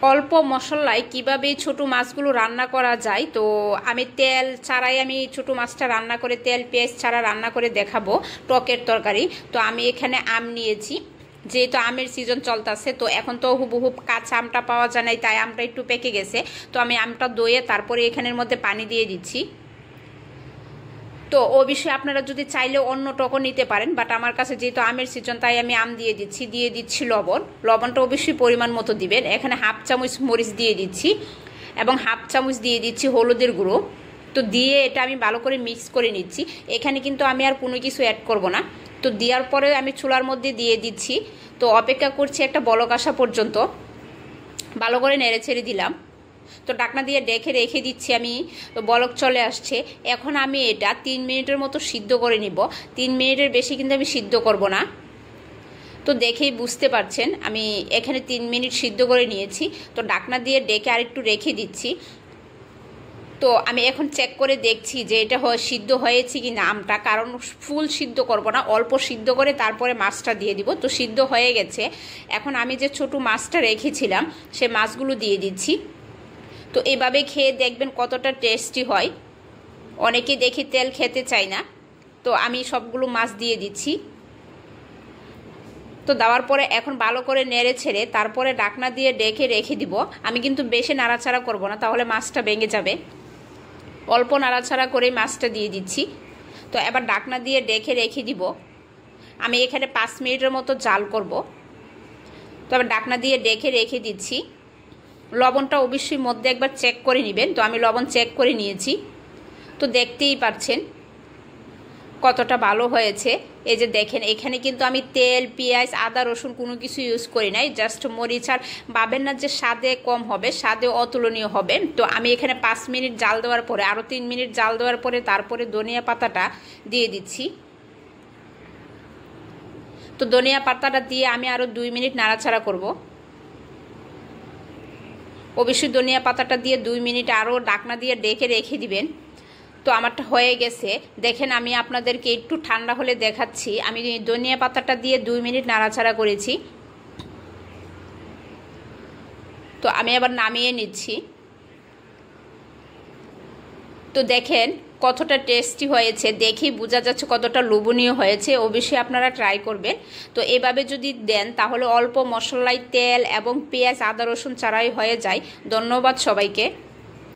অল্প মশলায় কিভাবে ছোট মাছগুলো রান্না করা যায়, তো আমি তেল ছাড়াই আমি ছোট মাছটা রান্না করে তেল পেঁয়াজ ছাড়া রান্না করে দেখাবো টকের তরকারি। তো আমি এখানে আম নিয়েছি, যেহেতু আমের সিজন চলতেছে, তো এখন তো হুবহুব কাঁচা আমটা পাওয়া যায় নাই, তাই আমটা একটু পেকে গেছে। তো আমি আমটা ধুয়ে তারপরে এখানের মধ্যে পানি দিয়ে দিচ্ছি। তো ও বিষয়ে আপনারা যদি চাইলে অন্য টকও নিতে পারেন, বাট আমার কাছে যেহেতু আমের সিজন তাই আমি আম দিয়ে দিচ্ছি লবণটা অবশ্যই পরিমাণ মতো দিবেন। এখানে হাফ চামচ মরিচ দিয়ে দিচ্ছি এবং হাফ চামচ দিয়ে দিচ্ছি হলুদের গুঁড়ো। তো দিয়ে এটা আমি ভালো করে মিক্স করে নিচ্ছি। এখানে কিন্তু আমি আর কোনো কিছু অ্যাড করব না। তো দেওয়ার পরে আমি চুলার মধ্যে দিয়ে দিচ্ছি। তো অপেক্ষা করছি একটা বলক আসা পর্যন্ত। ভালো করে নেড়ে ছেড়ে দিলাম। তো ঢাকনা দিয়ে ঢেকে রেখে দিচ্ছি আমি। তো বলক চলে আসছে। এখন আমি এটা 3 মিনিটের মতো সিদ্ধ করে নিব। 3 মিনিটের বেশি কিন্তু আমি সিদ্ধ করব না। তো দেখেই বুঝতে পারছেন আমি এখানে 3 মিনিট সিদ্ধ করে নিয়েছি। তো ঢাকনা দিয়ে ঢেকে আরেকটু রেখে দিচ্ছি। তো আমি এখন চেক করে দেখছি যে এটা সিদ্ধ হয়েছে কি না আমটা, কারণ ফুল সিদ্ধ করব না, অল্প সিদ্ধ করে তারপরে মাছটা দিয়ে দিব। তো সিদ্ধ হয়ে গেছে। এখন আমি যে ছোট মাছটা রেখেছিলাম সে মাছগুলো দিয়ে দিচ্ছি। তো এভাবে খেয়ে দেখবেন কতটা টেস্টি হয়। অনেকে দেখি তেল খেতে চায় না, তো আমি সবগুলো মাছ দিয়ে দিচ্ছি। তো দেওয়ার পরে এখন ভালো করে নেড়ে ছেড়ে তারপরে ঢাকনা দিয়ে ঢেকে রেখে দিব। আমি কিন্তু বেশি নাড়াচাড়া করব না, তাহলে মাছটা ভেঙে যাবে। অল্প নাড়াচাড়া করেই মাছটা দিয়ে দিচ্ছি। তো এবার ঢাকনা দিয়ে ঢেকে রেখে দিব। আমি এখানে 5 মিনিটের মতো জাল করব। তবে ঢাকনা দিয়ে ঢেকে রেখে দিচ্ছি। লবণটা অবশ্যই মধ্যে একবার চেক করে নেবেন। তো আমি লবণ চেক করে নিয়েছি। তো দেখতেই পাচ্ছেন কতটা ভালো হয়েছে। এই যে দেখেন এখানে কিন্তু আমি তেল পেঁয়াজ আদা রসুন কোনো কিছু ইউজ করি নাই, জাস্ট মরিচ। আর ভাবেন না যে স্বাদে কম হবে, স্বাদে অতুলনীয় হবে। তো আমি এখানে 5 মিনিট জাল দেওয়ার পরে আরও 3 মিনিট জাল দেওয়ার পরে তারপরে ধনিয়া পাতাটা দিয়ে দিচ্ছি। তো ধনিয়া পাতাটা দিয়ে আমি আরও 2 মিনিট নাড়াচাড়া করব। অবশ্যই ধনিয়া পাতাটা দিয়ে 2 মিনিট আরও ঢাকনা দিয়ে ঢেকে রেখে দিবেন। তো আমারটা হয়ে গেছে। দেখেন আমি আপনাদেরকে একটু ঠান্ডা হলে দেখাচ্ছি। আমি ধনিয়া পাতাটা দিয়ে 2 মিনিট নাড়াচাড়া করেছি। তো আমি আবার নামিয়ে নিচ্ছি। তো দেখেন কতটা টেস্টি হয়েছে, দেখেই বোঝা যাচ্ছে কতটা লোভনীয় হয়েছে। অবশ্যই আপনারা ট্রাই করবেন। তো এভাবে যদি দেন তাহলে অল্প মশলায় তেল এবং পেঁয়াজ আদা রসুন ছাড়াই হয়ে যায়। ধন্যবাদ সবাইকে।